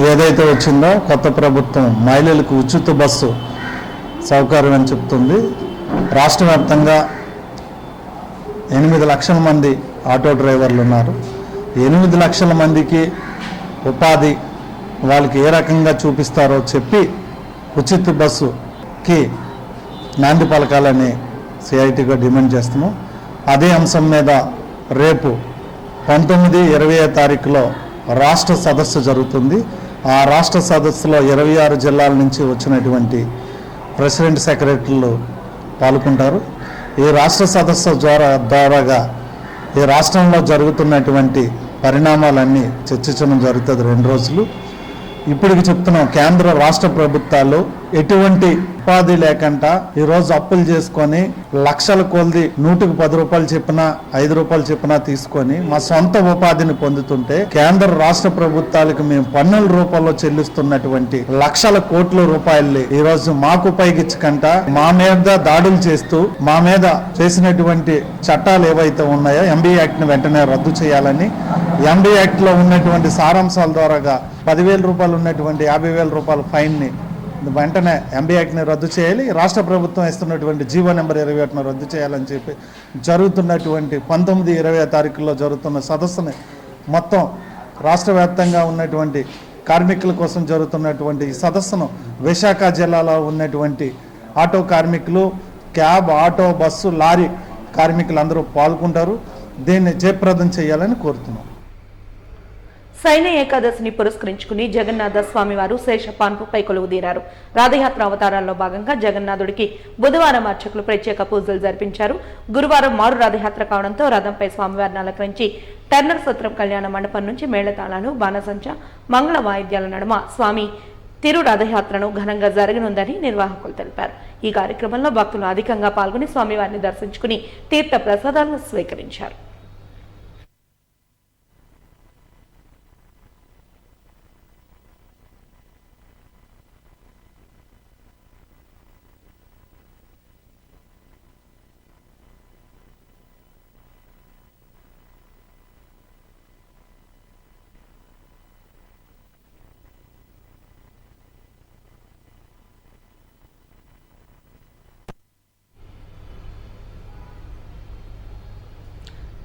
ఏదైతే వచ్చిందో కొత్త ప్రభుత్వం మహిళలకు ఉచిత బస్సు సౌకర్యం అని చెప్తుంది. రాష్ట్ర వ్యాప్తంగా 8 లక్షల మంది ఆటో డ్రైవర్లు ఉన్నారు. 8 లక్షల మందికి ఉపాధి వాళ్ళకి ఏ రకంగా చూపిస్తారో చెప్పి ఉచిత బస్సుకి నాంది పలకాలని సిఐటిగా డిమాండ్ చేస్తున్నాం. అదే అంశం మీద రేపు 19, 20 తారీఖులో రాష్ట్ర సదస్సు జరుగుతుంది. ఆ రాష్ట్ర సదస్సులో 26 జిల్లాల నుంచి వచ్చినటువంటి ప్రెసిడెంట్, సెక్రటరీలు పాల్గొంటారు. ఈ రాష్ట్ర సదస్సు ద్వారాగా ఈ రాష్ట్రంలో జరుగుతున్నటువంటి పరిణామాలన్నీ చర్చించడం జరుగుతుంది 2 రోజులు. ఇప్పటికి చెప్తున్నాం, కేంద్ర రాష్ట్ర ప్రభుత్వాలు ఎటువంటి ఉపాధి లేకుండా ఈరోజు అప్పులు చేసుకొని లక్షల కొలది 100కి 10 రూపాయలు చెప్పినా 5 రూపాయలు చెప్పినా తీసుకొని మా సొంత ఉపాధిని పొందుతుంటే కేంద్ర రాష్ట్ర ప్రభుత్వాలకు మేము పన్నుల రూపంలో చెల్లిస్తున్నటువంటి లక్షల కోట్ల రూపాయల్ని ఈరోజు మాకు ఉపయోగించకుండా మా మీద దాడులు చేస్తూ మా మీద చేసినటువంటి చట్టాలు ఏవైతే ఉన్నాయో ఎంబీ యాక్ట్ని వెంటనే రద్దు చేయాలని, ఎంబీ యాక్ట్లో ఉన్నటువంటి సారాంశాల ద్వారాగా 10,000 రూపాయలు ఉన్నటువంటి 50,000 రూపాయల ఫైన్ని వెంటనే ఎంబీ యాక్ట్ని రద్దు చేయాలి. రాష్ట్ర ప్రభుత్వం ఇస్తున్నటువంటి జీవో నెంబర్ 28ను రద్దు చేయాలని చెప్పి జరుగుతున్నటువంటి 19, 20 తారీఖుల్లో జరుగుతున్న సదస్సుని మొత్తం రాష్ట్ర వ్యాప్తంగా ఉన్నటువంటి కార్మికుల కోసం జరుగుతున్నటువంటి ఈ సదస్సును విశాఖ జిల్లాలో ఉన్నటువంటి ఆటో కార్మికులు, క్యాబ్, ఆటో, బస్సు, లారీ కార్మికులు అందరూ పాల్గొంటారు. దీన్ని జయప్రదం చేయాలని కోరుతున్నాం. శయన ఏకాదశిని పురస్కరించుకుని జగన్నాథ స్వామివారు శేషపాన్పుపై కొలువుదీరారు. రథయాత్ర అవతారాల్లో భాగంగా జగన్నాథుడికి బుధవారం అర్చకులు ప్రత్యేక పూజలు జరిపించారు. గురువారం మారు రథయాత్ర కావడంతో రథంపై స్వామివారిని అలంకరించి టర్నర్ సత్రం కళ్యాణ మండపం నుంచి మేళతాళాలు, బాణసంచ, మంగళ వాయిద్యాల నడుమ స్వామి తిరు రథయాత్రను ఘనంగా జరగనుందని నిర్వాహకులు తెలిపారు. ఈ కార్యక్రమంలో భక్తులు అధికంగా పాల్గొని స్వామివారిని దర్శించుకుని తీర్థ ప్రసాదాలను స్వీకరించారు.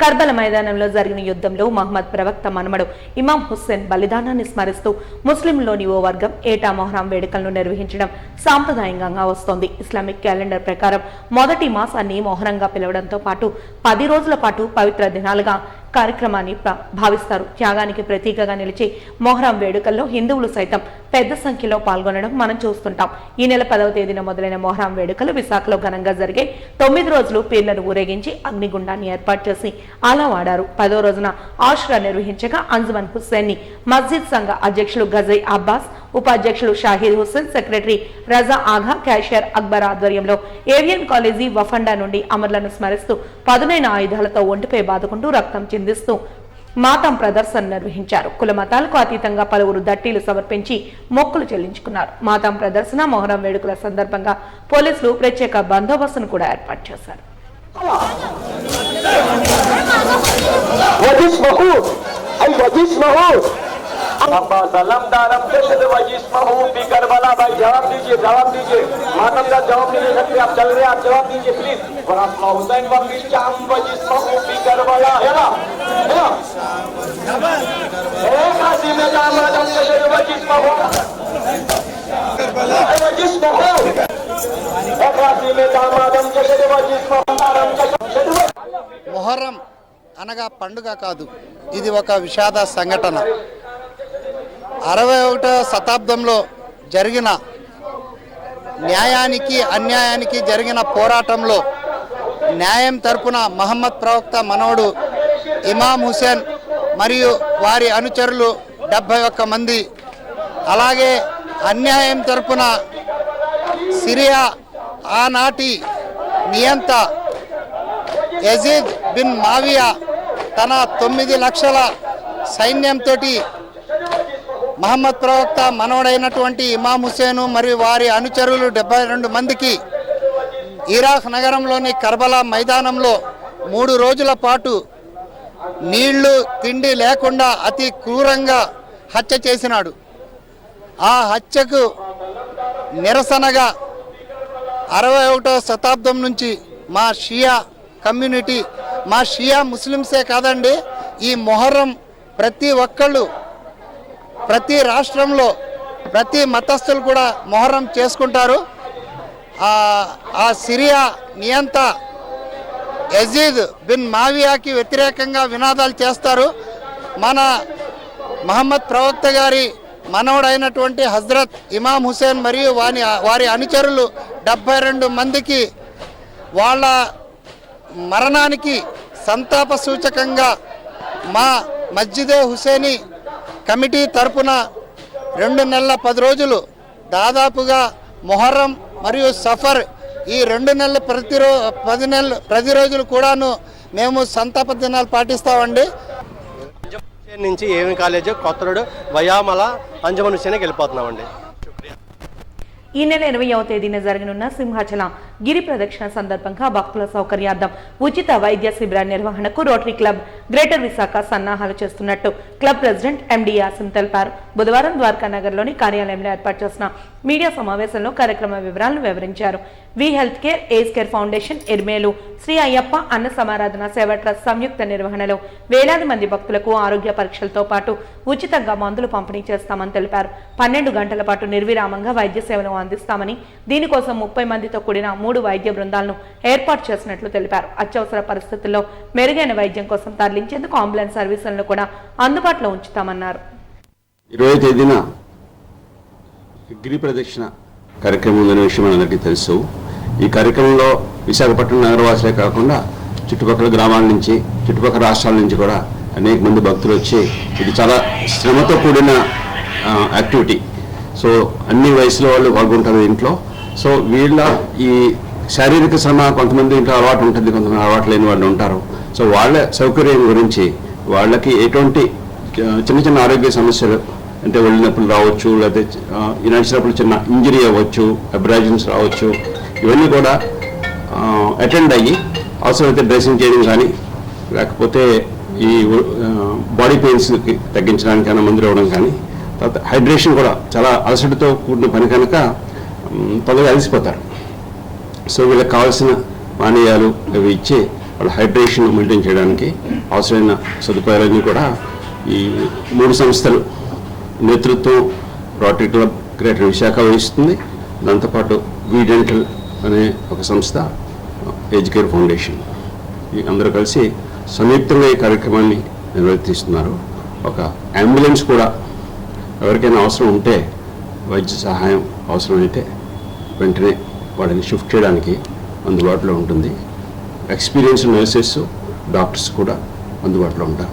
కర్బల మైదానంలో జరిగిన యుద్ధంలో మహమ్మద్ ప్రవక్త మనమడు ఇమాం హుస్సేన్ బలిదానాన్ని స్మరిస్తూ ముస్లింలోని ఓ వర్గం ఏటా మొహరం వేడుకలను నిర్వహించడం సాంప్రదాయంగా వస్తోంది. ఇస్లామిక్ క్యాలెండర్ ప్రకారం మొదటి మాసాన్ని మొహరంగా పిలవడంతో పాటు 10 రోజుల పాటు పవిత్ర దినాలుగా కార్యక్రమాన్ని భావిస్తారు. త్యాగానికి ప్రతీకగా నిలిచి మొహరం వేడుకల్లో హిందువులు సైతం పెద్ద సంఖ్యలో పాల్గొనడం మనం చూస్తుంటాం. ఈ నెల 10వ తేదీన మొదలైన మొహరం వేడుకలు విశాఖలో ఘనంగా జరిగే 9 రోజులు పీర్లను ఊరేగించి అగ్నిగుండాన్ని ఏర్పాటు చేసి అలా వాడారు. 10వ రోజున ఆషురా నిర్వహించగా అంజుమన్ హుస్సేన్ ని మస్జిద్ సంఘ అధ్యక్షులు గజై అబ్బాస్, ఉపాధ్యక్షులు షాహిద్ హుస్సేన్, సెక్రటరీ రజా ఆఘా, క్యాషియర్ అక్బర్ ఆధ్వర్యంలో ఏవియన్ కాలేజీ వఫండా నుండి అమరులను స్మరిస్తూ పదునైన ఆయుధాలతో ఒంటిపై బాదుకుంటూ రక్తం చిందిస్తూ మాతం ప్రదర్శన నిర్వహించారు. కుల మతాలకు అతీతంగా పలువురు దట్టీలు సమర్పించి మొక్కులు చెల్లించుకున్నారు. మాతం ప్రదర్శన మొహరం వేడుకల సందర్భంగా పోలీసులు ప్రత్యేక బందోబస్తును కూడా ఏర్పాటు చేశారు. जवाब दीजिए मातम का जवाब नहीं दे सकते आप चल रहे हैं आप जवाब दीजिए प्लीज हुसैन మొహర్రం అనగా పండుగ కాదు, ఇది ఒక విషాద సంఘటన. 61వ శతాబ్దంలో జరిగిన న్యాయానికి అన్యాయానికి జరిగిన పోరాటంలో న్యాయం తరపున మహమ్మద్ ప్రవక్త మనవడు ఇమాం హుస్సేన్ మరియు వారి అనుచరులు 71 మంది, అలాగే అన్యాయం తరపున సిరియా ఆనాటి నియంత యజీద్ బిన్ మావియా తన 9 లక్షల సైన్యంతో మహమ్మద్ ప్రవక్త మనవడైనటువంటి ఇమాం హుస్సేను మరియు వారి అనుచరులు 72 మందికి ఇరాక్ నగరంలోని కర్బలా మైదానంలో 3 రోజుల పాటు నీళ్లు తిండి లేకుండా అతి క్రూరంగా హత్య చేసినాడు. ఆ హత్యకు నిరసనగా 61వ శతాబ్దం నుంచి మా షియా కమ్యూనిటీ, మా షియా ముస్లిమ్సే కాదండి, ఈ మొహర్రం ప్రతి ఒక్కళ్ళు ప్రతి రాష్ట్రంలో ప్రతి మతస్థులు కూడా మొహర్రం చేసుకుంటారు. ఆ సిరియా నియంత యజీద్ బిన్ మావియాకి వ్యతిరేకంగా వినాదాలు చేస్తారు. మన మహమ్మద్ ప్రవక్త గారి మనవడైనటువంటి హజ్రత్ ఇమాం హుస్సేన్ మరియు వారి అనుచరులు 72 మందికి వాళ్ళ మరణానికి సంతాప సూచకంగా మా మస్జిదే హుసేనీ కమిటీ తరపున 2 నెలల 10 రోజులు దాదాపుగా మొహర్రం మరియు సఫర్ ఈ 2 నెలల ప్రతి రోజులు కూడాను మేము సంతాప దినాలు పాటిస్తామండి. నుంచి ఏమి కాలేజ్ కొత్త రోడ్ వయామల అంజమన్ హుస్సేన్కి వెళ్ళిపోతున్నామండి. ఈ నెల 20వ తేదీన జరగనున్న సింహాచల గిరి ప్రదక్షిణ సందర్భంగా భక్తుల సౌకర్యార్థం ఉచిత వైద్య శిబిర నిర్వహణకు రోటరీ క్లబ్ గ్రేటర్ విశాఖ సన్నాహాలు చేస్తున్నట్టు క్లబ్ ప్రెసిడెంట్ ఎండి యాసిన్ తెలిపారు. బుధవారం ద్వారకా నగర్లోని కార్యాలయంలో ఏర్పాటు చేసిన మీడియా సమావేశంలో కార్యక్రమ వివరాలను వివరించారు. V health care, age care foundation, Erumeli Sri Ayyappa అన్న సమారాధన సేవ ట్రస్ట్ సంయుక్త నిర్వహణలో వేలాది మంది భక్తులకు ఆరోగ్య పరీక్షలతో పాటు ఉచితంగా మందులు పంపిణీ చేస్తామని తెలిపారు. 12 గంటల పాటు నిర్విరామంగా వైద్య సేవలు అందిస్తామని, దీనికోసం 30 మందితో కూడిన 3 వైద్య బృందాలను ఏర్పాటు చేసినట్లు తెలిపారు. అత్యవసర పరిస్థితుల్లో మెరుగైన వైద్యం కోసం తరలించేందుకు అంబులెన్స్ సర్వీసులను కూడా అందుబాటులో ఉంచుతామన్నారు. 20వ తేదీన గిరి ప్రదక్షిణ కార్యక్రమం ఉందనే విషయం మనందరికీ తెలుసు. ఈ కార్యక్రమంలో విశాఖపట్నం నగరవాసులే కాకుండా చుట్టుపక్కల గ్రామాల నుంచి, చుట్టుపక్కల రాష్ట్రాల నుంచి కూడా అనేక మంది భక్తులు వచ్చి, ఇది చాలా శ్రమతో కూడిన యాక్టివిటీ. సో అన్ని వయసులో వాళ్ళు పాల్గొంటారు ఇంట్లో. సో వీళ్ళ ఈ శారీరక శ్రమ కొంతమంది ఇంట్లో అలవాటు ఉంటుంది, కొంతమంది అలవాటు లేని వాళ్ళు ఉంటారు. సో వాళ్ళ సౌకర్యం గురించి వాళ్ళకి ఎటువంటి చిన్న చిన్న ఆరోగ్య సమస్యలు అంటే ఒళ్ళు నొప్పులు రావచ్చు, లేకపోతే నడిచినప్పుడు చిన్న ఇంజరీ అవ్వచ్చు, అబ్రాజన్స్ రావచ్చు, ఇవన్నీ కూడా అటెండ్ అయ్యి అవసరమైతే డ్రెస్సింగ్ చేయడం కానీ, లేకపోతే ఈ బాడీ పెయిన్స్కి తగ్గించడానికైనా మందులు ఇవ్వడం కానీ, తర్వాత హైడ్రేషన్ కూడా చాలా అలసటతో కూడిన పని కనుక తొందరగా అలసిపోతారు. సో వీళ్ళకి కావాల్సిన పానీయాలు అవి ఇచ్చి వాళ్ళ హైడ్రేషన్ మెయింటైన్ చేయడానికి అవసరమైన సదుపాయాలన్నీ కూడా ఈ 3 సంస్థలు నేతృత్వం రోటరీ క్లబ్ గ్రేటర్ విశాఖ వహిస్తుంది. దాంతోపాటు వీడెంటల్ అనే ఒక సంస్థ, ఏజ్ కేర్ ఫౌండేషన్, ఈ అందరూ కలిసి సంయుక్తంగా ఈ కార్యక్రమాన్ని నిర్వర్తిస్తున్నారు. ఒక అంబులెన్స్ కూడా ఎవరికైనా అవసరం ఉంటే, వైద్య సహాయం అవసరమైతే వెంటనే వాళ్ళని షిఫ్ట్ చేయడానికి అందుబాటులో ఉంటుంది. ఎక్స్పీరియన్స్ నర్సెస్, డాక్టర్స్ కూడా అందుబాటులో ఉంటారు.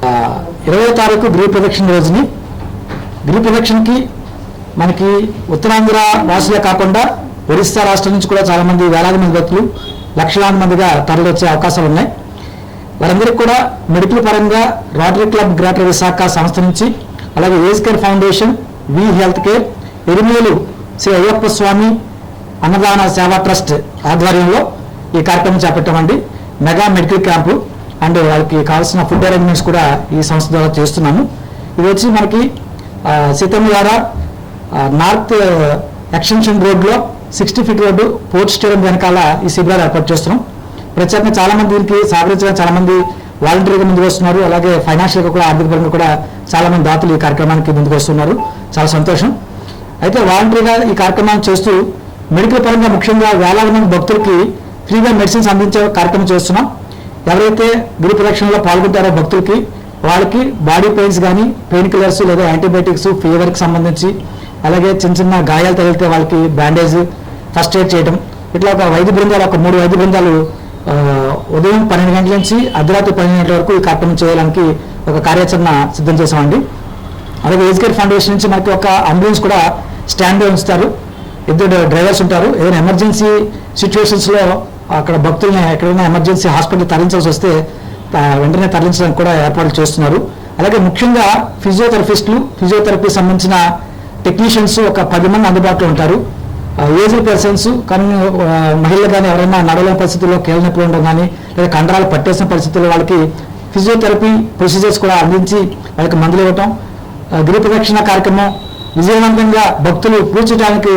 20వ తారీఖు గిరి ప్రదక్షిణ రోజుని, గిరి ప్రదక్షిణకి మనకి ఉత్తరాంధ్ర వాసులే కాకుండా ఒరిస్సా రాష్ట్రం నుంచి కూడా చాలామంది, వేలాది మంది భక్తులు, లక్షలాది మందిగా తరలి వచ్చే అవకాశాలు ఉన్నాయి. వారందరికీ కూడా మెడికల్ పరంగా రోటరీ క్లబ్ గ్రేటర్ విశాఖ సంస్థ నుంచి, అలాగే age care foundation, V health care, Erumeli Shri Ayyappa స్వామి అన్నదాన సేవా ట్రస్ట్ ఆధ్వర్యంలో ఈ కార్యక్రమం చేపట్టామండి. మెగా మెడికల్ క్యాంపు అండ్ వాళ్ళకి కావాల్సిన ఫుడ్ అరేంజ్మెంట్స్ కూడా ఈ సంస్థ ద్వారా చేస్తున్నాము. ఇది వచ్చి మనకి సీతంగార నార్త్ ఎక్స్టెన్షన్ రోడ్లో 60 ఫీట్ రోడ్డు పోర్ట్ స్టేడియం వెనకాల ఈ శిబిరాలు ఏర్పాటు చేస్తున్నాం. ప్రత్యేకంగా చాలా మంది దీనికి సహకరించడానికి చాలా మంది వాలంటీర్గా ముందుకు వస్తున్నారు. అలాగే ఫైనాన్షియల్గా కూడా, ఆర్థిక పరంగా కూడా చాలా మంది దాతలు ఈ కార్యక్రమానికి ముందుకు వస్తున్నారు. చాలా సంతోషం. అయితే వాలంటీర్గా ఈ కార్యక్రమాన్ని చేస్తూ మెడికల్ పరంగా ముఖ్యంగా వేలాది మంది భక్తులకి ఫ్రీగా మెడిసిన్స్ అందించే కార్యక్రమం చేస్తున్నాం. ఎవరైతే గిరి ప్రదక్షిణలో పాల్గొంటారో భక్తులకి, వాళ్ళకి బాడీ పెయిన్స్ కానీ, పెయిన్ కిల్లర్స్ లేదా యాంటీబయాటిక్స్, ఫీవర్కి సంబంధించి, అలాగే చిన్న చిన్న గాయాలు తగిలితే వాళ్ళకి బ్యాండేజ్, ఫస్ట్ ఎయిడ్ చేయడం, ఇట్లా ఒక వైద్య బృందాలు, ఒక 3 వైద్య బృందాలు ఉదయం 12 గంటల నుంచి అర్ధరాత్రి 12 గంటల వరకు ఈ కార్యక్రమం చేయడానికి ఒక కార్యాచరణ సిద్ధం చేసామండి. అలాగే ఏజ్ కేర్ ఫౌండేషన్ నుంచి మనకి ఒక అంబులెన్స్ కూడా స్టాండ్ బై ఉంచుతారు. 2 డ్రైవర్స్ ఉంటారు. ఏదైనా ఎమర్జెన్సీ సిచ్యువేషన్స్లో అక్కడ భక్తుల్ని ఎక్కడైనా ఎమర్జెన్సీ హాస్పిటల్ తరలించాల్సి వస్తే వెంటనే తరలించడానికి కూడా ఏర్పాట్లు చేస్తున్నారు. అలాగే ముఖ్యంగా ఫిజియోథెరపిస్టులు, ఫిజియోథెరపీ సంబంధించిన టెక్నీషియన్స్ ఒక 10 మంది అందుబాటులో ఉంటారు. ఏజ్డ్ పర్సన్స్ కానీ, మహిళలు కానీ ఎవరైనా నడవలేని పరిస్థితుల్లో, కీళ్ళ నొప్పులు ఉండడం కానీ, లేదా కండరాలు పట్టేసిన పరిస్థితుల్లో వాళ్ళకి ఫిజియోథెరపీ ప్రొసీజర్స్ కూడా అందించి వాళ్ళకి మందులు ఇవ్వటం, గిరి ప్రదక్షిణ కార్యక్రమం విజయవంతంగా భక్తులు కూర్చోడానికి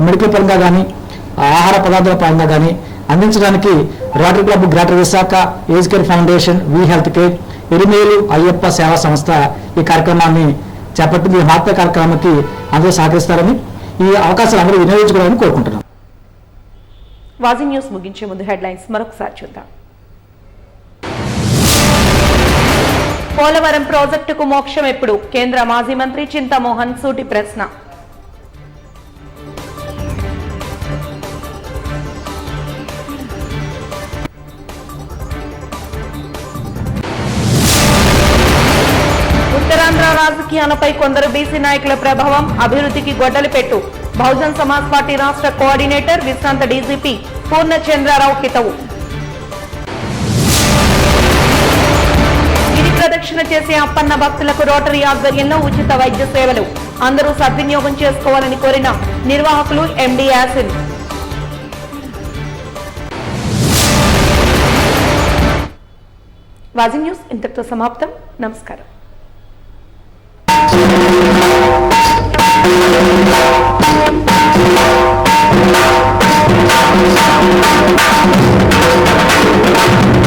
మెడికల్ పరంగా కానీ, ఆహార పదార్థాల పరంగా కానీ అందించడానికి rotary club greater Visakha, age care foundation, V health care, Erumeli Ayyappa సేవా సంస్థ ఈ కార్యక్రమాన్ని చేపట్టింది. ఈ మహత్వ కార్యక్రమానికి అందరూ సహకరిస్తారని, ఈ అవకాశాలు అందరూ వినియోగించుకోవాలని కోరుకుంటున్నాం. వాజీ న్యూస్ ముగించే ముందు హెడ్లైన్స్ మరొకసారి చూద్దాం. పోలవరం ప్రాజెక్టుకు మోక్షం ఎప్పుడు? కేంద్ర మాజీ మంత్రి చింతమోహన్ సూటి ప్రశ్న. ఉత్తరాంధ్ర రాజకీయాలపై కొందరు బీసీ నాయకుల ప్రభావం, అభివృద్ధికి గొడ్డలి పెట్టు. బహుజన్ సమాజ్ పార్టీ రాష్ట్ర కోఆర్డినేటర్ విశ్రాంత డీజీపీ పూర్ణచంద్రరావు హితవు. గిరి ప్రదక్షిణ చేసే అప్పన్న భక్తులకు రోటరీ ఆధ్వర్యంలో ఉచిత వైద్య సేవలు, అందరూ సద్వినియోగం చేసుకోవాలని కోరిన నిర్వాహకులు ఎండీ యాసిన్. వాజీ న్యూస్ ఇంతటితో సమాప్తం. నమస్కారం. Thank you.